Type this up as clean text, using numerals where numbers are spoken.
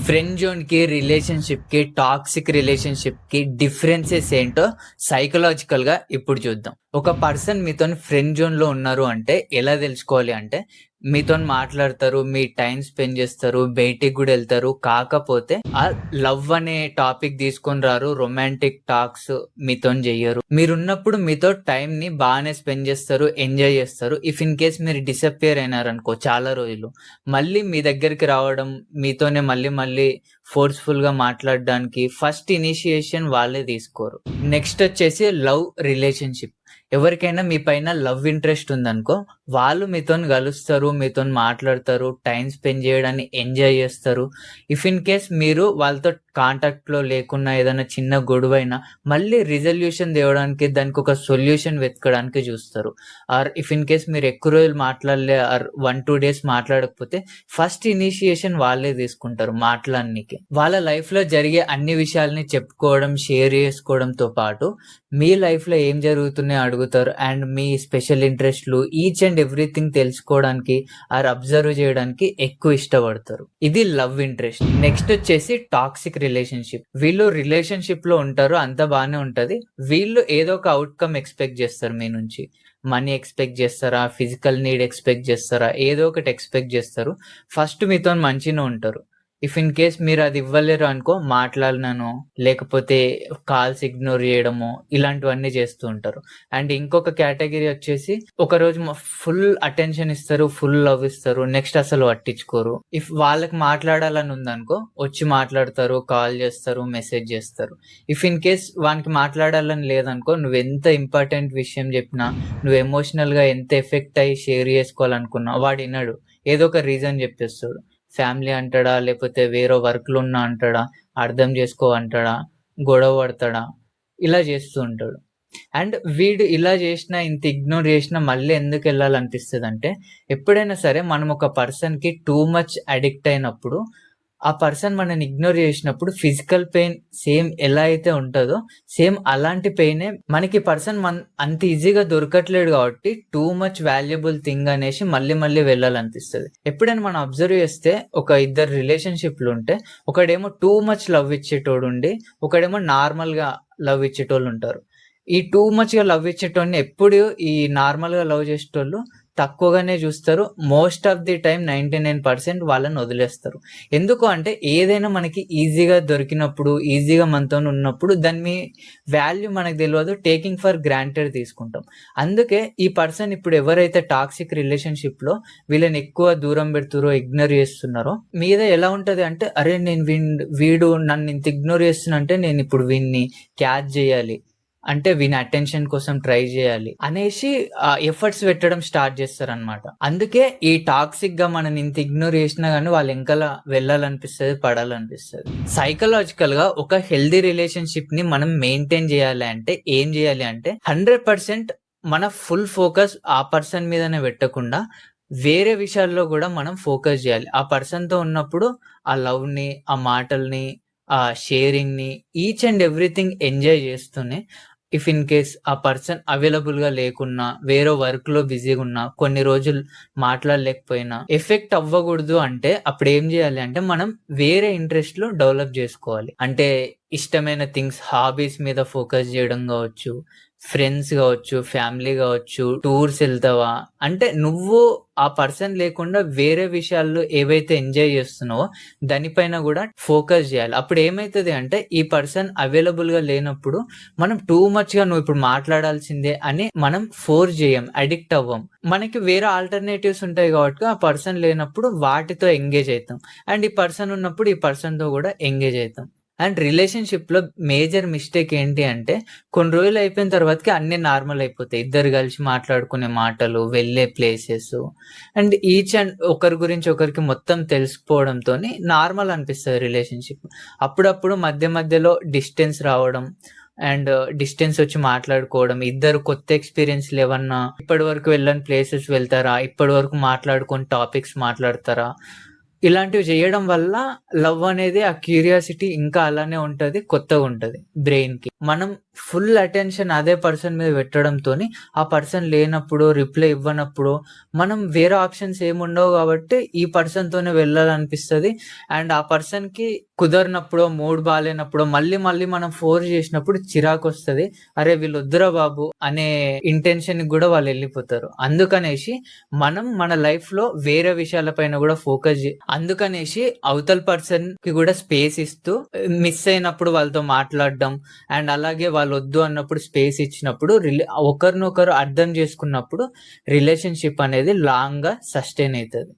Friend జోన్‌కి, రిలేషన్‌షిప్‌కి, toxic రిలేషన్‌షిప్‌కి differences ఏంటో సైకలాజికల్‌గా ఇప్పుడు చూద్దాం. ఒక పర్సన్ మీతోని ఫ్రెండ్ జోన్‌లో ఉన్నారు అంటే ఎలా తెలుసుకోవాలి అంటే, మీతోని మాట్లాడతారు, మీ టైమ్ స్పెండ్ చేస్తారు, బయటికి గూడా ఎళ్తారు. కాకపోతే లవ్ అనే టాపిక్ తీసుకొని రారు. రొమాంటిక్ టాక్స్ మీతోని చెయ్యరు. మీరున్నప్పుడు మీతో టైమ్‌ని బానే స్పెండ్ చేస్తారు, ఎంజాయ్ చేస్తారు. ఇఫ్ ఇన్ కేస్ మీరు డిసపియర్ అయినారనుకో చాలా రోజులు, మళ్ళీ మీ దగ్గరికి రావడం, మీతోనే మళ్ళీ మళ్ళీ ఫోర్స్‌ఫుల్‌గా మాట్లాడడానికి ఫస్ట్ ఇనిషియేషన్ వాళ్ళే తీసుకోరు. నెక్స్ట్ వచ్చేసి లవ్ రిలేషన్‌షిప్. ఎవరికైనా మీ పైన లవ్ ఇంట్రెస్ట్ ఉందనుకో, వాళ్ళు మీతోని గలుస్తారు, మీతోని మాట్లాడతారు, టైమ్ స్పెండ్ చేయడాన్ని ఎంజాయ్ చేస్తారు. ఇఫ్ ఇన్ కేస్ మీరు వాళ్ళతో కాంటాక్ట్‌లో లేకున్నా ఏదైనా చిన్న గొడవైనా మళ్ళీ రిజల్యూషన్ తేవడానికి దానికొక సొల్యూషన్ వెతకడానికి చూస్తారు. ఆర్ ఇఫ్ ఇన్ కేస్ మీరు ఎక్కువ రోజులు మాట్లాడలే ఆర్ 1, 2 డేస్ మాట్లాడకపోతే ఫస్ట్ ఇనిషియేషన్ వాళ్ళే తీసుకుంటారు మాట్లాడనీకి. వాళ్ళ లైఫ్‌లో జరిగే అన్ని విషయాల్ని చెప్పుకోవడం, షేర్ చేసుకోవడంతో పాటు మీ లైఫ్‌లో ఏం జరుగుతున్నాయో అడుగుతారు. అండ్ మీ స్పెషల్ ఇంట్రెస్ట్‌లు ఈచ్ అండ్ ఎవ్రీథింగ్ తెలుసుకోవడానికి ఆర్ అబ్జర్వ్ చేయడానికి ఎక్కువ ఇష్టపడతారు. ఇది లవ్ ఇంట్రెస్ట్. నెక్స్ట్ వచ్చేసి టాక్సిక్ రిలేషన్‌షిప్. వీళ్ళు రిలేషన్‌షిప్‌లో ఉంటారు. అంతా బానే ఉంటది. వీళ్ళు ఏదో ఒక ఔట్‌కమ్ ఎక్స్‌పెక్ట్ చేస్తారు మీ నుంచి. మనీ ఎక్స్‌పెక్ట్ చేస్తారా? ఫిజికల్ నీడ్ ఎక్స్‌పెక్ట్ చేస్తారా? ఏదో ఒకటి ఎక్స్‌పెక్ట్ చేస్తారు. ఫస్ట్ మీతోని మంచిగనే ఉంటారు. ఇఫ్ ఇన్ కేస్ మీరది ఇవ్వలేరు అనుకో, మాట్లాడననో, లేకపోతే కాల్స్ ఇగ్నోర్ జేయడమో, ఇలాంటివన్నీ చేస్తూ ఉంటారు. అండ్ ఇంకొక కేటగరీ వచ్చేసి, ఒకరోజు ఫుల్ అటెన్షన్ ఇస్తారు, ఫుల్ లవ్ ఇస్తారు. నెక్స్ట్ అసలు పట్టించుకోరు. ఇఫ్ వాళ్ళకి మాట్లాడాలని ఉందనుకో, వచ్చి మాట్లాడతారు, కాల్ చేస్తారు, మెసేజ్ చేస్తారు. ఇఫ్ ఇన్ కేస్ వానికి మాట్లాడాలని లేదనుకో, నువ్వెంత ఇంపార్టెంట్ విషయం చెప్పినా, నువ్వు ఎమోషనల్‌గా ఎంత ఎఫెక్ట్ అయ్యి షేర్ చేసుకోవాలనుకున్నా వాడినడు. ఏదో ఒక రీజన్ చెప్పేస్తాడు. ఫ్యామిలీ అంటాడా? లేపోతే వేరే వర్క్‌లున్నా అంటాడా? అర్థం చేసుకో అంటాడా? గొడవ పడతాడా? ఇలా చేస్తూ ఉంటాడు. అండ్ వీడు ఇలా చేషినా, ఇంత ఇగ్నోర్ చేషినా మళ్ళీ ఎందుకెళ్ళాలనిపిస్తదంటే, ఎప్పుడైనా సరే మనం ఒక పర్సన్‌కి టూ మచ్ అడిక్ట్ అయినప్పుడు, ఆ పర్సన్ మనల్ని ఇగ్నోర్ చేషినప్పుడు ఫిజికల్ పెయిన్ సేమ్ ఎలా అయితే ఉంటదో, సేమ్ అలాంటి పెయినే మనకి పర్సన్ అంత ఈజీగా దొరకట్లేడు కాబట్టి, టూ మచ్ వాల్యుబుల్ థింగ్ అనేసి మళ్ళీ మళ్ళీ వెళ్ళాలనిపిస్తది. ఎప్పుడైనా మనం అబ్జర్వ్ చేస్తే ఒక ఇద్దరు రిలేషన్‌షిప్‌లుంటే, ఒకడేమో టూ మచ్ లవ్ ఇచ్చేటోడుండి, ఒకడేమో నార్మల్‌గా లవ్ ఇచ్చేటోళ్ళుంటారు. ఈ టూ మచ్‌గా లవ్ ఇచ్చేటోడిని ఎప్పుడు ఈ నార్మల్‌గా లవ్ చేసేటోళ్ళు తక్కువగానే చూస్తారు. మోస్ట్ ఆఫ్ ది టైమ్ 99% వాళ్ళని వదిలేస్తారు. ఎందుకు అంటే ఏదైనా మనకి ఈజీగా దొరికినప్పుడు, ఈజీగా మనతోనున్నప్పుడు దాని వాల్యూ మనకు తెలవదు. టేకింగ్ ఫర్ గ్రాంటెడ్ తీసుకుంటాం. అందుకే ఈ పర్సన్ ఇప్పుడు ఎవరైతే టాక్సిక్ రిలేషన్‌షిప్‌లో వీళ్ళని ఎక్కువ దూరం పెడుతుర్రో, ఇగ్నోర్ చేస్తున్నారో మీద ఎలా ఉంటది అంటే, అరే! నేను వీడు నన్ను ఇంత ఇగ్నోర్ చేస్తుండంటే నేనిప్పుడు వీడిని క్యాచ్ చేయాలి. అంటే వీని అటెన్షన్ కోసం ట్రై జేయాలి అనేసి ఎఫర్ట్స్ పెట్టడం స్టార్ట్ జేస్తారనమాట. అందుకే ఈ టాక్సిక్‌గా మనల్ని ఇంత ఇగ్నోర్ చేసినా గాని వాళ్ళ ఎనకాల వెళ్ళాలనిపిస్తది, పడాలనిపిస్తది. సైకలాజికల్‌గా ఒక హెల్తీ రిలేషన్‌షిప్‌ని మనం మెయింటైన్ జేయాలి అంటే ఏం జేయాలి అంటే 100% మన ఫుల్ ఫోకస్ ఆ పర్సన్ మీదనే పెట్టకుండా వేరే విషయాల్లో గూడా మనం ఫోకస్ జేయాలి. ఆ పర్సన్‌తో ఉన్నప్పుడు ఆ లవ్‌ని, ఆ మాటల్ని, ఆ షేరింగ్‌ని ఈచ్ అండ్ ఎవ్రీథింగ్ ఎంజాయ్ జేస్తూనే ఇఫ్ ఇన్ కేస్ ఆ పర్సన్ అవైలబుల్‌గా లేకున్నా, వేరే వర్క్‌లో బిజీగున్నా, కొన్ని రోజులు మాట్లాడలేకపోయినా, ఎఫెక్ట్ అవ్వగూడదు అంటే అప్పుడేం జేయాలి అంటే, మనం వేరే ఇంట్రెస్ట్‌లు డెవలప్ జేసుకోవాలి. అంటే ఇష్టమైన థింగ్స్, హాబీస్ మీద ఫోకస్ జేయడం గావచ్చు, ఫ్రెండ్స్ గావచ్చు, ఫ్యామిలీ గావచ్చు, టూర్స్ ఎళ్తావా? అంటే నువ్వు ఆ పర్సన్ లేకుండా వేరే విషయాల్లో ఏవైతే ఎంజాయ్ జేస్తున్నావో, దానిపైన గూడా ఫోకస్ జేయాలి. అప్పుడేమైతది అంటే, ఈ పర్సన్ అవైలబుల్‌గా లేనప్పుడు మనం టూ మచ్‌గా నువ్విప్పుడు మాట్లాడాల్సిందే అని మనం ఫోర్స్ జేయం. అడిక్ట్ అవ్వం. మనకి వేరే ఆల్టర్‌నేటివ్స్ ఉంటాయి గాబట్టి, ఆ పర్సన్ లేనప్పుడు వాటితో ఎంగేజ్ అయితాం. అండ్ ఈ పర్సన్ ఉన్నప్పుడు ఈ పర్సన్‌తో గూడా ఎంగేజ్ అయితాం. అండ్ రిలేషన్‌షిప్‌లో మేజర్ మిస్టేక్ ఏంటి అంటే, కొన్ని రోజులు అయిపోయిన తర్వాతకి అన్నీ నార్మల్ అయిపోతాయి. ఇద్దరు కలిసి మాట్లాడుకునే మాటలు, వెళ్ళే ప్లేసెసు అండ్ ఈచ్ అండ్ ఒకరి గురించి ఒకరికి మొత్తం తెలిసిపోవడంతోని నార్మల్ అనిపిస్తది రిలేషన్‌షిప్. అప్పుడప్పుడు మధ్య మధ్యలో డిస్టెన్స్ రావడం అండ్ డిస్టెన్స్ ఒచ్చి మాట్లాడుకోవడం. ఇద్దరు కొత్త ఎక్స్‌పీరియన్స్‌లేవన్నా ఇప్పటివరకు వెళ్ళని ప్లేసెస్ వెళ్తారా? ఇప్పటివరకు మాట్లాడుకొని టాపిక్స్ మాట్లాడతారా? ఇలాంటివి చేయడం వల్ల లవ్ అనేది ఆ క్యూరియాసిటీ ఇంకా అలానే ఉంటది. కొత్తగా ఉంటది బ్రెయిన్‌కి. మనం ఫుల్ అటెన్షన్ అదే పర్సన్ మీద పెట్టడంతోని ఆ పర్సన్ లేనప్పుడు, రిప్లై ఇవ్వనప్పుడు మనం వేరే ఆప్షన్స్ ఏముండవు కాబట్టి ఈ పర్సన్‌తోనే వెళ్ళాలనిపిస్తది. అండ్ ఆ పర్సన్‌కి కుదరనప్పుడో, మూడ్ బాలేనప్పుడో మళ్ళీ మళ్ళీ మనం ఫోర్స్ చేసినప్పుడు చిరాకొస్తది. అరే వీళ్ళొద్దురా బాబు అనే ఇంటెన్షన్‌కి గూడా వాళ్ళెళ్ళిపోతారు. అందుకనేసి మనం మన లైఫ్‌లో వేరే విషయాల పైన గూడా అందుకనేసి అవతల పర్సన్‌కి గూడా స్పేస్ ఇస్తూ మిస్ అయినప్పుడు వాళ్ళతో మాట్లాడడం అండ్ అలాగే వాళ్ళొద్దు అన్నప్పుడు స్పేస్ ఇచ్చినప్పుడు ఒకరినొకరు అర్థం చేసుకున్నప్పుడు రిలేషన్‌షిప్ అనేది లాంగ్‌గా సస్టైన్ అయితది.